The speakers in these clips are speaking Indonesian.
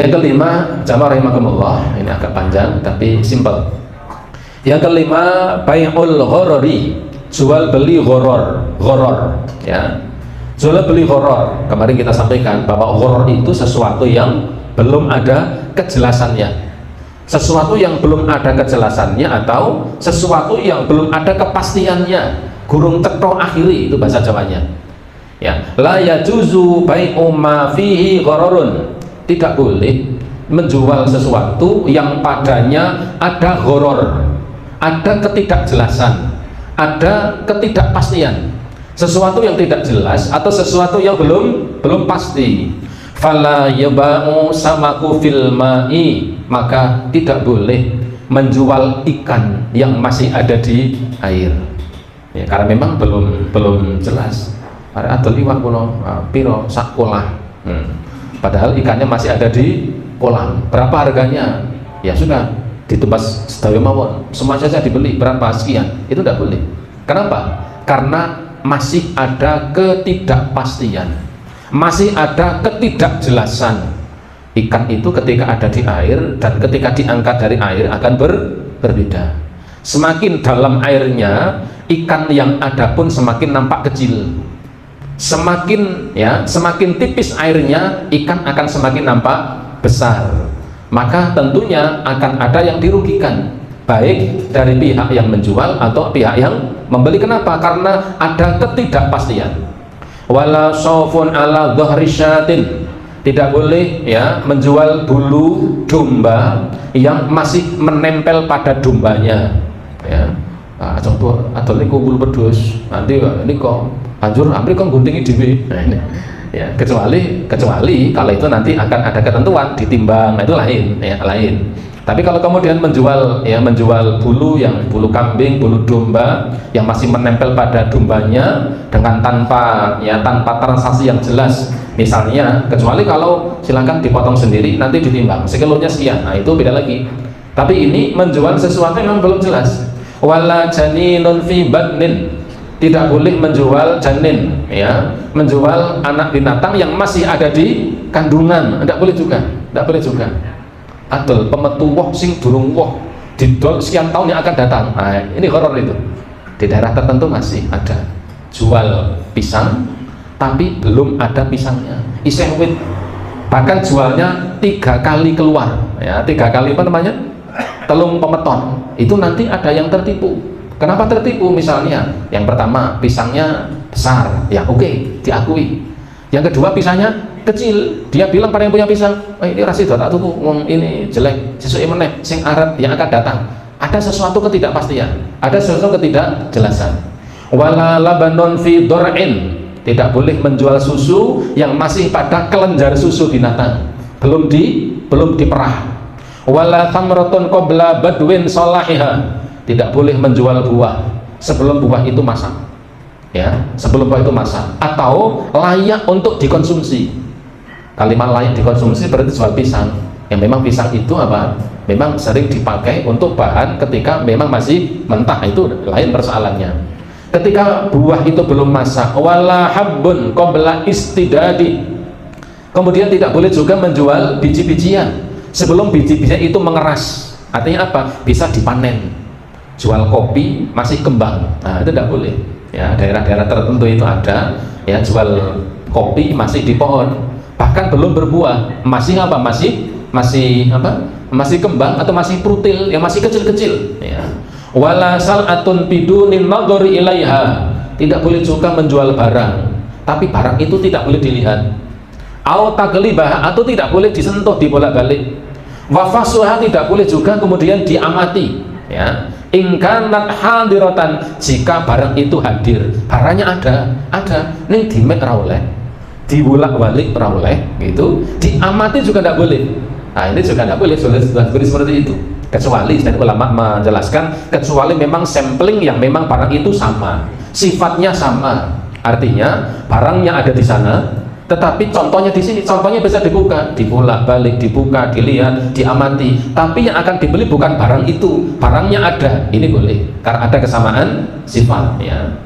Yang kelima, jamaah rahimakumullah, ini agak panjang tapi simpel. Yang kelima, bai'ul ghorori, jual beli ghoror, ya. Jual beli ghoror. Kemarin kita sampaikan bahwa ghoror itu sesuatu yang belum ada kejelasannya. Sesuatu yang belum ada kejelasannya atau sesuatu yang belum ada kepastiannya. Gurung tekto akhiri, itu bahasa Jawanya. Ya, la yajuzu bai'u ma fihi ghororun. Tidak boleh menjual sesuatu yang padanya ada ghoror, ada ketidakjelasan, ada ketidakpastian, sesuatu yang tidak jelas atau sesuatu yang belum pasti. Fala yaba'u samaku fil ma'i, maka tidak boleh menjual ikan yang masih ada di air, ya, karena memang belum jelas. Ada liwat kuno piro sakolah, padahal ikannya masih ada di kolam. Berapa harganya? Ya sudah, ditebas sedaya mawon, semua saja dibeli, berapa sekian. Itu tidak boleh. Kenapa? Karena masih ada ketidakpastian, masih ada ketidakjelasan. Ikan itu ketika ada di air dan ketika diangkat dari air akan berbeda. Semakin dalam airnya, ikan yang ada pun semakin nampak kecil. Semakin tipis airnya, ikan akan semakin nampak besar. Maka tentunya akan ada yang dirugikan, baik dari pihak yang menjual atau pihak yang membeli. Kenapa? Karena ada ketidakpastian. Wala saufun ala dhahri syatin, tidak boleh ya menjual bulu domba yang masih menempel pada dombanya, ya. Contoh atau niku bulu pedus nanti ini kok hancur amri kok guntingi dhewe. Nah, ini ya, kecuali kalau itu nanti akan ada ketentuan ditimbang, nah itu lain, ya, lain. Tapi kalau kemudian menjual bulu bulu kambing, bulu domba yang masih menempel pada dombanya dengan tanpa transaksi yang jelas, misalnya, kecuali kalau silakan dipotong sendiri nanti ditimbang sekilonya sekian, nah itu beda lagi. Tapi ini menjual sesuatu yang belum jelas. Wala janinun fi batnin, tidak boleh menjual janin, ya, menjual anak binatang yang masih ada di kandungan, tidak boleh juga. Adol pemetu woh sing durung woh didol sekian tahun yang akan datang. Nah, ini horor itu. Di daerah tertentu masih ada jual pisang tapi belum ada pisangnya, iseng wit, bahkan jualnya 3 kali keluar, ya, 3 kali apa namanya, telung pemeton. Itu nanti ada yang tertipu. Kenapa tertipu? Misalnya yang pertama pisangnya besar, ya oke, diakui. Yang kedua pisangnya kecil, dia bilang pada yang punya pisang, ini rasido tak tuku, ini jelek, sesuai meneh sing arep yang akan datang. Ada sesuatu ketidakpastian, ada sesuatu ketidakjelasan. Wala labanon fi dor'in, tidak boleh menjual susu yang masih pada kelenjar susu binatang, belum diperah. Wala tamratun qabla badwin salahiha, tidak boleh menjual buah sebelum buah itu masak, ya, sebelum buah itu masak atau layak untuk dikonsumsi. Kalimat layak dikonsumsi berarti jual pisang yang memang pisang itu apa, memang sering dipakai untuk bahan ketika memang masih mentah, itu lain persoalannya. Ketika buah itu belum masak, wala habbun qabla istidadi, kemudian tidak boleh juga menjual biji-bijian sebelum biji-bijian itu mengeras. Artinya apa? Bisa dipanen. Jual kopi masih kembang, nah itu tidak boleh, ya. Daerah-daerah tertentu itu ada, ya, jual kopi masih di pohon, bahkan belum berbuah, masih kembang atau masih prutil, yang masih kecil-kecil, ya. Wala sal'atun bidunin nadhari ilaiha, tidak boleh juga menjual barang tapi barang itu tidak boleh dilihat. Au taglibah, atau tidak boleh disentuh, dibolak-balik. Wa fasuha, tidak boleh juga kemudian diamati, ya. Ingkanat hadiratan, jika barang itu hadir, barangnya ada ning dimet ra oleh, dibolak-balik ra oleh, gitu, diamati juga tidak boleh. Nah, ini juga tidak boleh seperti itu, kecuali ulama menjelaskan, kecuali memang sampling yang memang barang itu sama, sifatnya sama, artinya barangnya ada di sana, tetapi contohnya di sini, contohnya bisa dibuka, dibolak-balik, dibuka, dilihat, diamati, tapi yang akan dibeli bukan barang itu, barangnya ada, ini boleh karena ada kesamaan sifat, ya.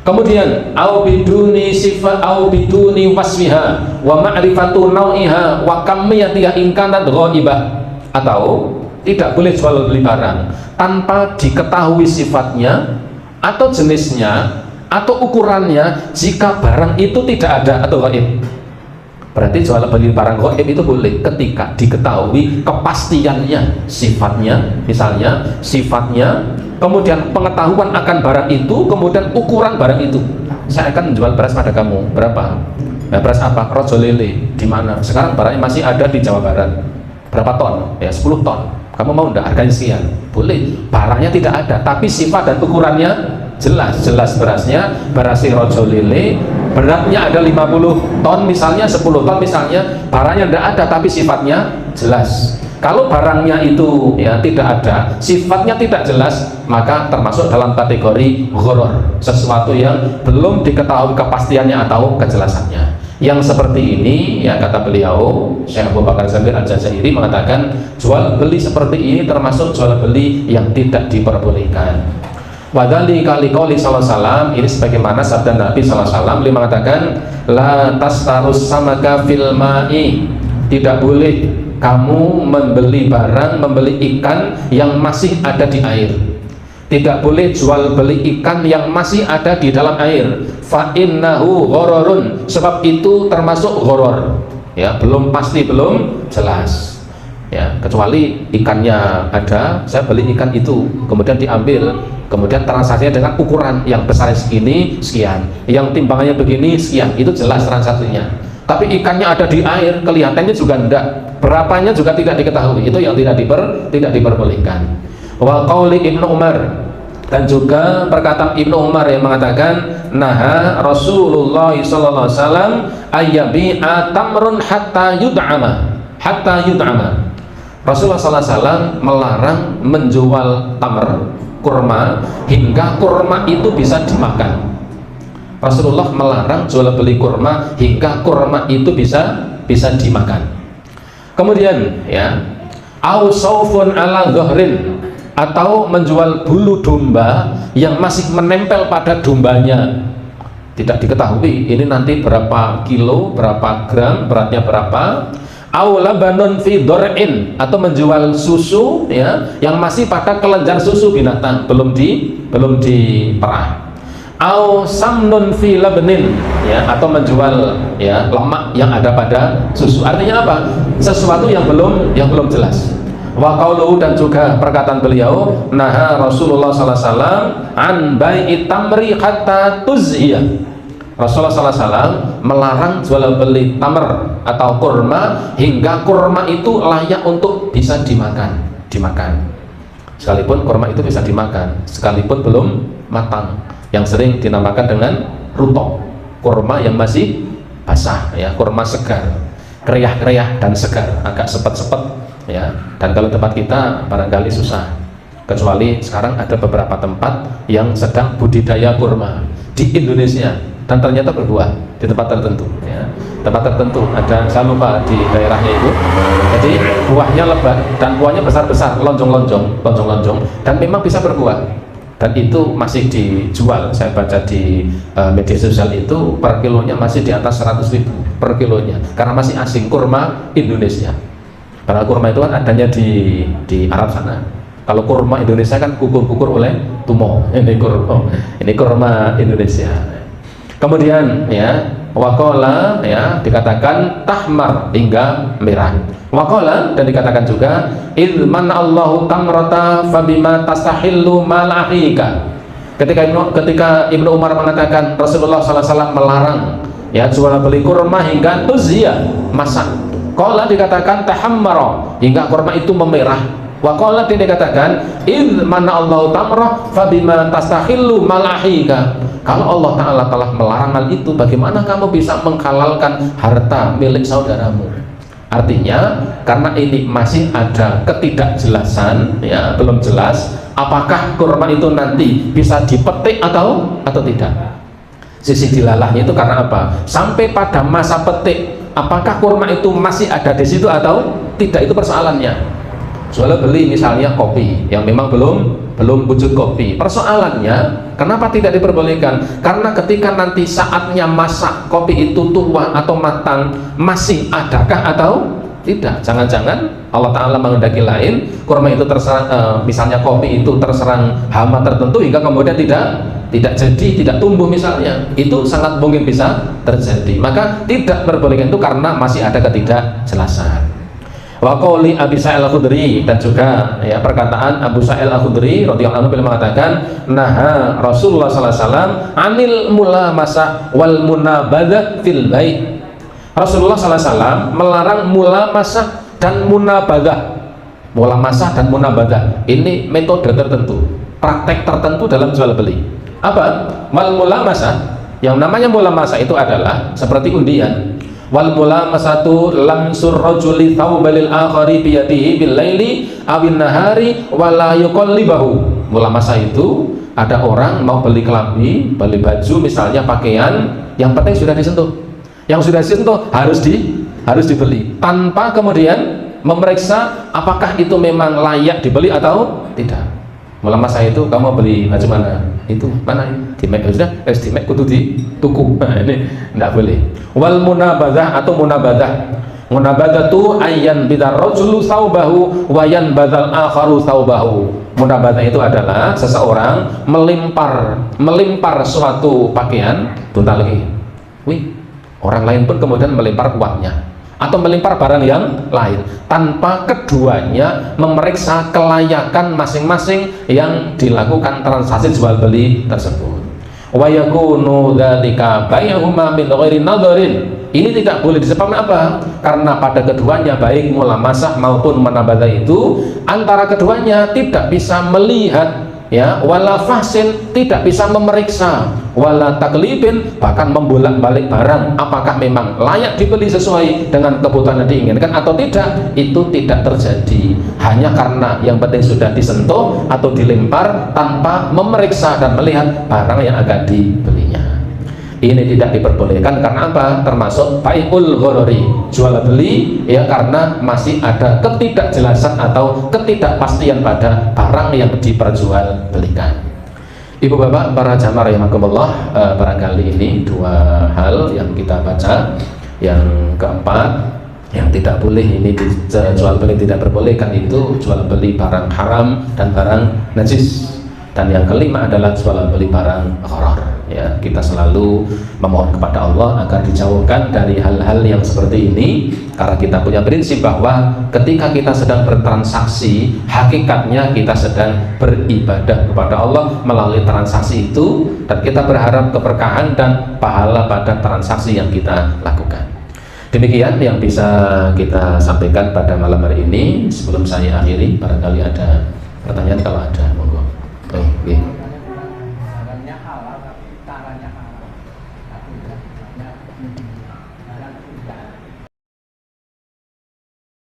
Kemudian au biduni sifat au biduni wasfiha wa ma'rifatu nau'iha wa kamiyatiha in kanat ghaibah, atau tidak boleh jual beli barang tanpa diketahui sifatnya atau jenisnya atau ukurannya jika barang itu tidak ada atau gaib. Berarti jual beli barang gaib itu boleh ketika diketahui kepastiannya, sifatnya, misalnya sifatnya, kemudian pengetahuan akan barang itu, kemudian ukuran barang itu. Saya akan menjual beras pada kamu, berapa? Nah, beras apa? Rojo lele. Di mana? Sekarang barangnya masih ada di Jawa Barat. Berapa ton? Ya 10 ton. Kamu mau enggak? Harganya sekian. Boleh. Barangnya tidak ada, tapi sifat dan ukurannya jelas. Jelas berasnya, beras rojo lele, beratnya ada 50 ton misalnya, 10 ton misalnya, barangnya tidak ada tapi sifatnya jelas. Kalau barangnya itu ya tidak ada, sifatnya tidak jelas, maka termasuk dalam kategori gharar, sesuatu yang belum diketahui kepastiannya atau kejelasannya. Yang seperti ini ya, kata beliau Syekh Abu Bakar Zabir Al-Jazairi mengatakan jual beli seperti ini termasuk jual beli yang tidak diperbolehkan. Wadali kali qauli sallallahu alaihi wasallam, ini sebagaimana sabda Nabi sallallahu alaihi wasallam, beliau mengatakan la tastarus samaka fil ma'i, tidak boleh kamu membeli barang, membeli ikan yang masih ada di air. Tidak boleh jual beli ikan yang masih ada di dalam air. Fa innahu ghararun, sebab itu termasuk gharar. Ya, belum pasti, belum jelas. Ya, kecuali ikannya ada, saya beli ikan itu, kemudian diambil, kemudian transaksinya dengan ukuran yang besar segini sekian, yang timbangannya begini sekian, itu jelas transaksinya. Tapi ikannya ada di air, kelihatannya juga enggak, berapanya juga tidak diketahui, itu yang tidak diperbolehkan. Wa qauli Ibnu Umar, dan juga perkataan Ibnu Umar yang mengatakan naha Rasulullah sallallahu alaihi wasallam ayyabi'a tamrun hatta yud'ama. Rasulullah sallallahu alaihi wasallam melarang menjual tamr, kurma, hingga kurma itu bisa dimakan. Rasulullah melarang jual beli kurma hingga kurma itu bisa dimakan. Kemudian ya, au saufun ala dhahrin, atau menjual bulu domba yang masih menempel pada dombanya, tidak diketahui ini nanti berapa kilo, berapa gram, beratnya berapa. Au labanun fi dor'in, atau menjual susu ya yang masih pada kelenjar susu binatang, belum diperah. Au samnun fi labnin, ya, atau menjual ya lemak yang ada pada susu. Artinya apa? Sesuatu yang belum jelas. Wa qauluhu, dan juga perkataan beliau naha Rasulullah sallallahu alaihi wasallam an bai'i tamri hatta tuzhiya. Rasulullah sallallahu alaihi wasallam melarang jual beli tamr atau kurma hingga kurma itu layak untuk bisa dimakan. Sekalipun kurma itu bisa dimakan, sekalipun belum matang, yang sering dinamakan dengan rutok, kurma yang masih basah ya, kurma segar, kriah-kriah dan segar, agak sepet-sepet ya. Dan kalau tempat kita barangkali susah, kecuali sekarang ada beberapa tempat yang sedang budidaya kurma di Indonesia dan ternyata berbuah di tempat tertentu ya. Tempat tertentu ada, saya lupa di daerahnya itu, jadi buahnya lebat dan buahnya besar-besar, lonjong-lonjong dan memang bisa berbuah, dan itu masih dijual. Saya baca di media sosial itu per kilonya masih di atas 100.000 per kilonya, karena masih asing, kurma Indonesia. Padahal kurma itu kan adanya di Arab sana. Kalau kurma Indonesia kan kukur-kukur oleh tumor. Ini kurma Indonesia. Kemudian ya, waqala ya, dikatakan tahmar hingga merah. Waqala, dan dikatakan juga idman Allahu tamrata fabima tastahillu mal akhika. Ketika Ibnu Umar mengatakan Rasulullah sallallahu alaihi wasallam melarang ya jual beli kurma hingga tuzhiya, masak. Qala, dikatakan tahammara, hingga kurma itu memerah. Wa qala, dikatakan idman Allahu tamrah fabima tastahillu mal akhika. Kalau Allah Ta'ala telah melarang hal itu, bagaimana kamu bisa menghalalkan harta milik saudaramu? Artinya karena ini masih ada ketidakjelasan ya, belum jelas apakah kurma itu nanti bisa dipetik atau tidak. Sisi dilalahnya itu karena apa? Sampai pada masa petik, apakah kurma itu masih ada di situ atau tidak, itu persoalannya. Soalnya beli misalnya kopi yang memang belum belum wujud kopi. Persoalannya, kenapa tidak diperbolehkan? Karena ketika nanti saatnya masak kopi itu tua atau matang, masih adakah atau tidak? Jangan-jangan Allah Ta'ala menghendaki lain, kurma itu terserang, misalnya kopi itu terserang hama tertentu hingga kemudian tidak jadi, tidak tumbuh misalnya. Itu sangat mungkin bisa terjadi. Maka tidak diperbolehkan itu karena masih ada ketidakjelasan. Wa qouli Abi Sa'id Al-Khudri, dan juga ya perkataan Abu Sa'id Al-Khudri radhiyallahu anhu beliau mengatakan, naha Rasulullah sallallahu alaihi wasallam anil mulamasah wal munabadzah fil bait. Rasulullah sallallahu alaihi wasallam melarang mulamasah dan munabadzah. Mulamasah dan munabadzah ini metode tertentu, praktek tertentu dalam jual beli. Apa? Wal mulamasah, yang namanya mulamasah itu adalah seperti undian. Wal mulamasatu lamsur rajuli thawbalil akhari biyadihi bil laili awin nahari wala yuqallibahu. Mulamasah itu ada orang mau beli kelambi, beli baju misalnya, pakaian, yang penting sudah disentuh. Yang sudah disentuh harus dibeli tanpa kemudian memeriksa apakah itu memang layak dibeli atau tidak. Mulamasah itu kamu beli baju mana? Itu mana di Mac sudah di Mac kudu di tuku. Nah, ini tidak boleh. Wal munabadzah atau munabadzah tu ayyan bidar rajulu thawbahu wa yanbadzal akharu thawbahu. Munabadzah itu adalah seseorang melempar suatu pakaian, tuntal lagi. Wih, orang lain pun kemudian melempar uangnya atau melempar barang yang lain tanpa keduanya memeriksa kelayakan masing-masing yang dilakukan transaksi jual beli tersebut. Wa yakunu dzalika bainahuma min ghairi nadharin. Ini tidak boleh disebabkan apa? Karena pada keduanya baik mulamasah maupun munabadzah itu antara keduanya tidak bisa melihat, ya, wala fahsin, tidak bisa memeriksa, wala taklibin, bahkan membolak-balik barang apakah memang layak dibeli sesuai dengan kebutuhan yang diinginkan atau tidak. Itu tidak terjadi hanya karena yang penting sudah disentuh atau dilempar tanpa memeriksa dan melihat barang yang akan dibelinya. Ini tidak diperbolehkan karena apa? Termasuk bai'ul ghorori, jual beli, ya, karena masih ada ketidakjelasan atau ketidakpastian pada barang yang diperjualbelikan. Ibu bapak para jamaah rahimakumullah, barangkali ini dua hal yang kita baca. Yang keempat, yang tidak boleh ini jual beli tidak diperbolehkan itu jual beli barang haram dan barang najis. Dan yang kelima adalah jual beli barang gharar. Ya, kita selalu memohon kepada Allah agar dijauhkan dari hal-hal yang seperti ini, karena kita punya prinsip bahwa ketika kita sedang bertransaksi, hakikatnya kita sedang beribadah kepada Allah melalui transaksi itu, dan kita berharap keberkahan dan pahala pada transaksi yang kita lakukan. Demikian yang bisa kita sampaikan pada malam hari ini. Sebelum saya akhiri, barangkali ada pertanyaan, kalau ada monggo. Baik.